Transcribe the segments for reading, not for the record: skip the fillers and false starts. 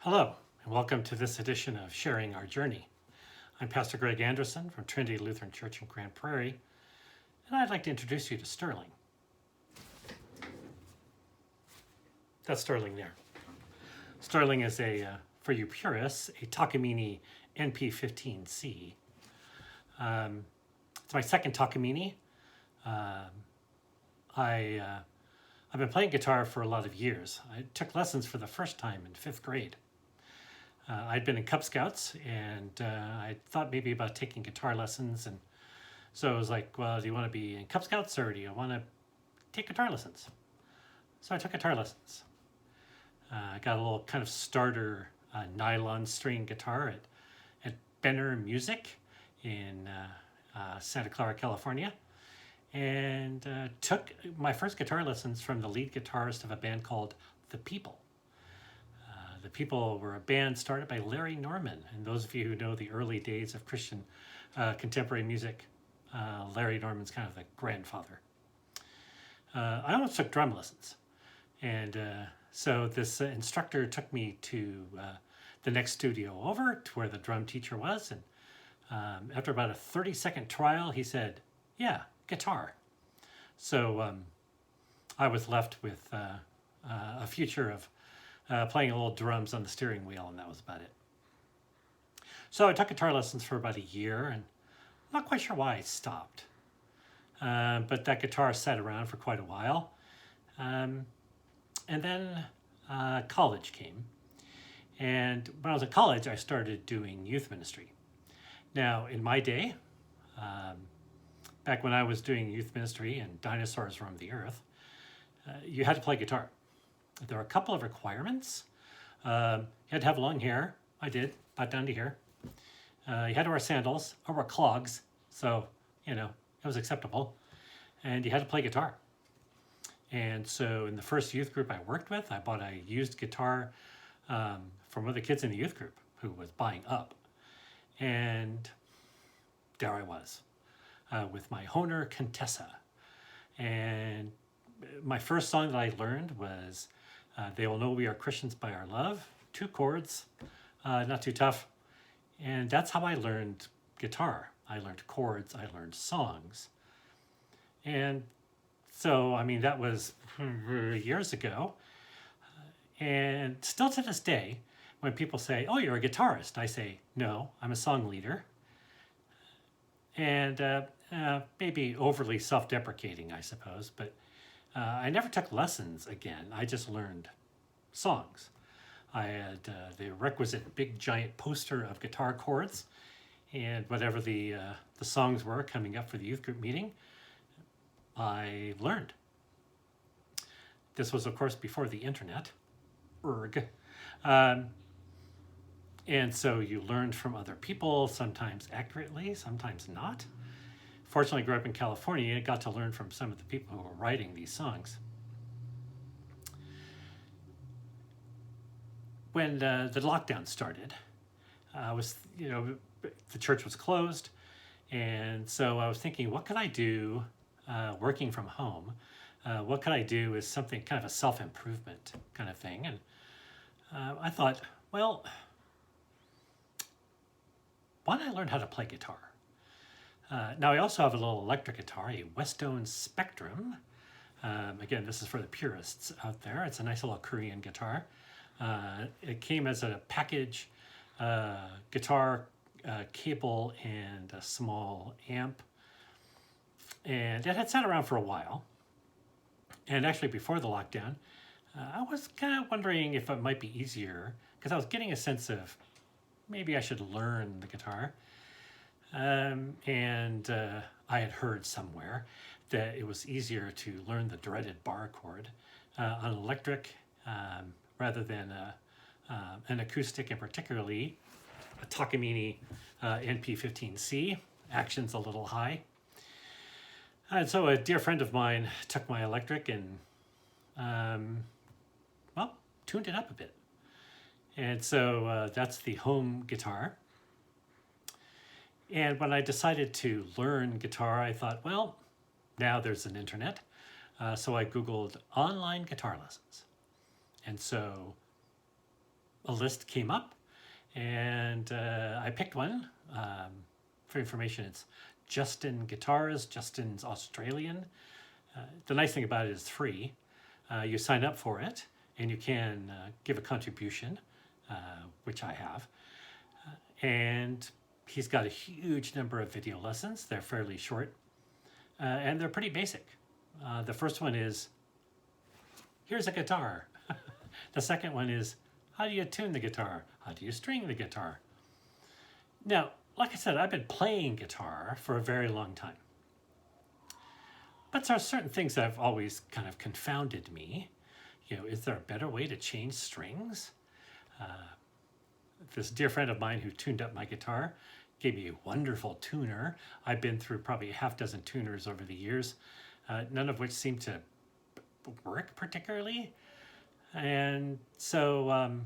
Hello, and welcome to this edition of Sharing Our Journey. I'm Pastor Greg Anderson from Trinity Lutheran Church in Grand Prairie, and I'd like to introduce you to Sterling. That's Sterling there. Sterling is for you purists, a Takamine NP15C. It's my second Takamine. I've been playing guitar for a lot of years. I took lessons for the first time in 5th grade. I'd been in Cub Scouts, and I thought maybe about taking guitar lessons. And so I was like, well, do you want to be in Cub Scouts or do you want to take guitar lessons? So I took guitar lessons. I got a little kind of starter nylon string guitar at Benner Music in Santa Clara, California. And took my first guitar lessons from the lead guitarist of a band called The People. The People were a band started by Larry Norman. And those of you who know the early days of Christian contemporary music, Larry Norman's kind of the grandfather. I almost took drum lessons. And so this instructor took me to the next studio over to where the drum teacher was. And after about a 30-second trial, he said, yeah, guitar. So I was left with a future of playing a little drums on the steering wheel, and that was about it. So I took guitar lessons for about a year, and I'm not quite sure why I stopped. But that guitar sat around for quite a while. And then college came. And when I was at college, I started doing youth ministry. Now, in my day, back when I was doing youth ministry and dinosaurs roamed the earth, you had to play guitar. There were a couple of requirements. You had to have long hair. I did, about down to here. You had to wear sandals or wear clogs, so, it was acceptable. And you had to play guitar. And so in the first youth group I worked with, I bought a used guitar from one of the kids in the youth group who was buying up. And there I was with my Hohner Contessa. And my first song that I learned was They Will Know We Are Christians by Our Love, 2 chords, not too tough. And that's how I learned guitar. I learned chords, I learned songs. And so, that was years ago. And still to this day, when people say, oh, you're a guitarist, I say, no, I'm a song leader. And maybe overly self-deprecating, I suppose, but I never took lessons again. I just learned songs. I had the requisite big giant poster of guitar chords, and whatever the songs were coming up for the youth group meeting, I learned. This was, of course, before the internet. Erg. And so you learned from other people, sometimes accurately, sometimes not. Fortunately, I grew up in California and got to learn from some of the people who were writing these songs. When the lockdown started, the church was closed, and so I was thinking, what could I do working from home? What could I do as something kind of a self-improvement kind of thing? And I thought, well, why don't I learn how to play guitar? Now, I also have a little electric guitar, a Westone Spectrum. Again, this is for the purists out there. It's a nice little Korean guitar. It came as a package, guitar, cable, and a small amp. And it had sat around for a while. And actually, before the lockdown, I was kind of wondering if it might be easier, because I was getting a sense of maybe I should learn the guitar. And I had heard somewhere that it was easier to learn the dreaded bar chord on electric rather than an acoustic, and particularly a Takamine NP15C. Action's a little high. And so a dear friend of mine took my electric and, tuned it up a bit. And so that's the home guitar. And when I decided to learn guitar, I thought, well, now there's an internet. So I Googled online guitar lessons. And so a list came up, and I picked one. For information, it's Justin Guitars. Justin's Australian. The nice thing about it is it's free. You sign up for it, and you can give a contribution, which I have. And he's got a huge number of video lessons. They're fairly short, and they're pretty basic. The first one is, here's a guitar. The second one is, how do you tune the guitar? How do you string the guitar? Now, like I said, I've been playing guitar for a very long time. But there are certain things that have always kind of confounded me. Is there a better way to change strings? This dear friend of mine who tuned up my guitar gave me a wonderful tuner. I've been through probably a half dozen tuners over the years, none of which seem to work particularly. And so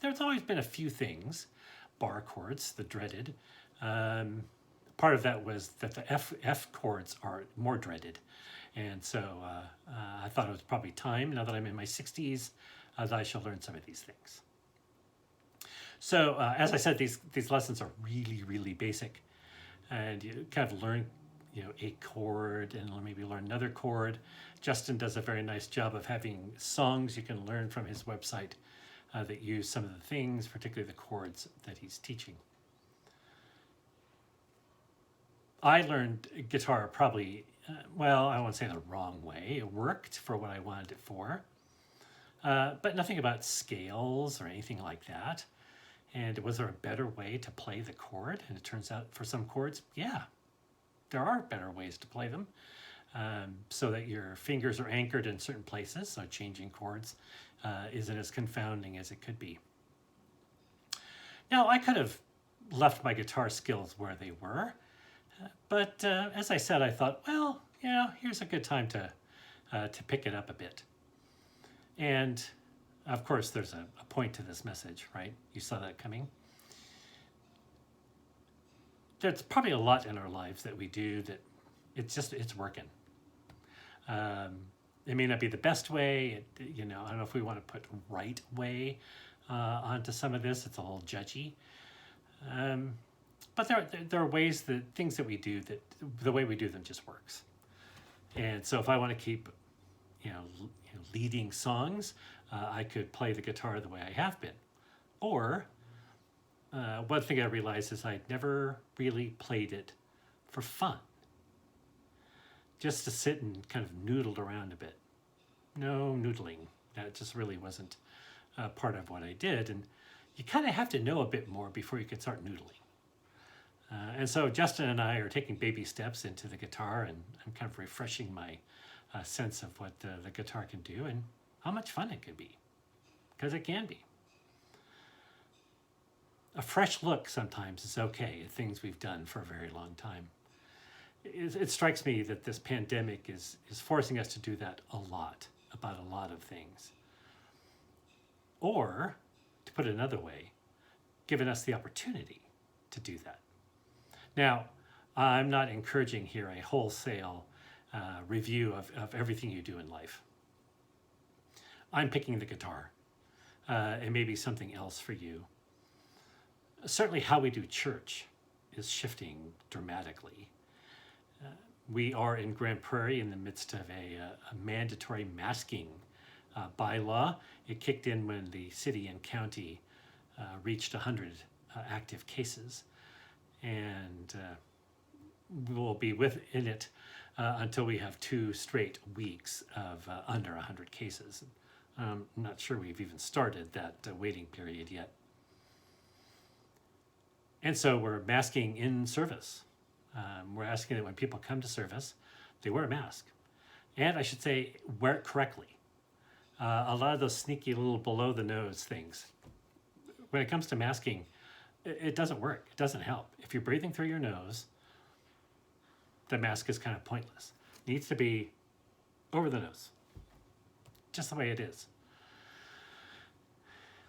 there's always been a few things. Bar chords, the dreaded. Part of that was that the F chords are more dreaded. And so I thought it was probably time, now that I'm in my 60s, that I shall learn some of these things. So as I said, these lessons are really, really basic. And you kind of learn, a chord and maybe learn another chord. Justin does a very nice job of having songs you can learn from his website that use some of the things, particularly the chords that he's teaching. I learned guitar probably, I won't say the wrong way. It worked for what I wanted it for, but nothing about scales or anything like that. And was there a better way to play the chord? And it turns out for some chords, yeah, there are better ways to play them, so that your fingers are anchored in certain places, so changing chords isn't as confounding as it could be. Now, I could have left my guitar skills where they were, but as I said, I thought, here's a good time to pick it up a bit. And of course, there's a point to this message, right? You saw that coming. There's probably a lot in our lives that we do that it's working. It may not be the best way. I don't know if we want to put right way onto some of this. It's a little judgy. But there are ways that things that we do that the way we do them just works. And so if I want to keep, leading songs, I could play the guitar the way I have been. Or one thing I realized is I'd never really played it for fun. Just to sit and kind of noodle around a bit. No noodling. That just really wasn't part of what I did. And you kind of have to know a bit more before you can start noodling. And so Justin and I are taking baby steps into the guitar, and I'm kind of refreshing my sense of what the guitar can do and how much fun it can be. Because it can be. A fresh look sometimes is okay at things we've done for a very long time. It strikes me that this pandemic is forcing us to do that a lot, about a lot of things. Or, to put it another way, giving us the opportunity to do that. Now, I'm not encouraging here a wholesale review of everything you do in life. I'm picking the guitar. It may be something else for you. Certainly how we do church is shifting dramatically. We are in Grand Prairie in the midst of a mandatory masking bylaw. It kicked in when the city and county reached 100 active cases. And we'll be within it until we have 2 straight weeks of under 100 cases. I'm not sure we've even started that waiting period yet. And so we're masking in service. We're asking that when people come to service, they wear a mask. And I should say, wear it correctly. A lot of those sneaky little below the nose things. When it comes to masking, it doesn't work. It doesn't help. If you're breathing through your nose, the mask is kind of pointless. It needs to be over the nose. Just the way it is.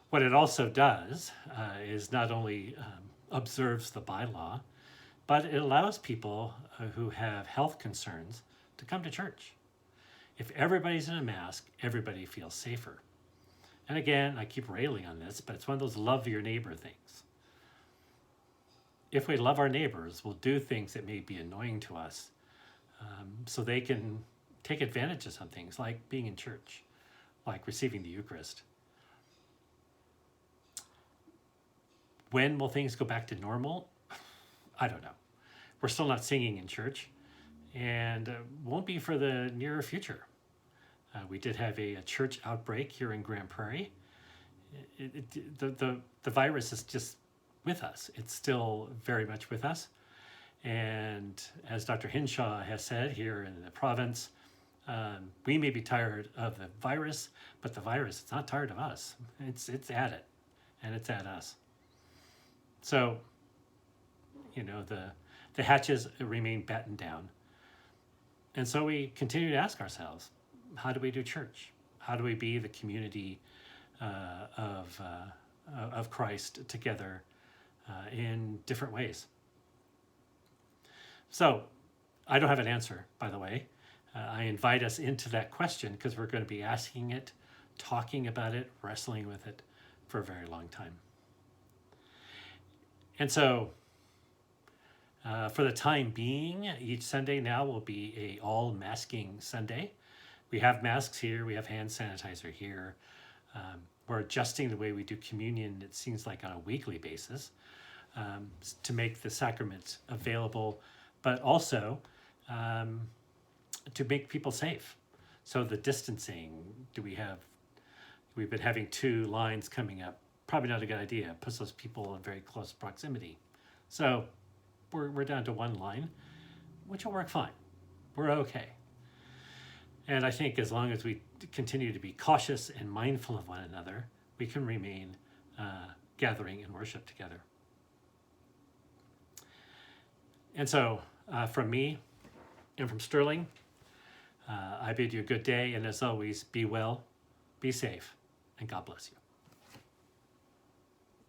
What it also does is not only observes the bylaw, but it allows people who have health concerns to come to church. If everybody's in a mask, everybody feels safer. And again, I keep railing on this, but it's one of those love your neighbor things. If we love our neighbors, we'll do things that may be annoying to us, so they can take advantage of some things, like being in church, like receiving the Eucharist. When will things go back to normal? I don't know. We're still not singing in church, and won't be for the near future. We did have a church outbreak here in Grand Prairie. The virus is just with us. It's still very much with us. And as Dr. Hinshaw has said here in the province, we may be tired of the virus, but the virus is not tired of us. It's at it, and it's at us. So, the hatches remain battened down. And so we continue to ask ourselves, how do we do church? How do we be the community of Christ together in different ways? So I don't have an answer, by the way. I invite us into that question because we're going to be asking it, talking about it, wrestling with it for a very long time. And so for the time being, each Sunday now will be a all masking Sunday. We have masks here. We have hand sanitizer here. We're adjusting the way we do communion, it seems like on a weekly basis, to make the sacrament available, but also to make people safe. So the distancing, we've been having 2 lines coming up. Probably not a good idea. It puts those people in very close proximity. So we're down to 1 line, which will work fine. We're okay. And I think as long as we continue to be cautious and mindful of one another, we can remain gathering in worship together. And so from me and from Sterling, I bid you a good day. And as always, be well, be safe, and God bless you.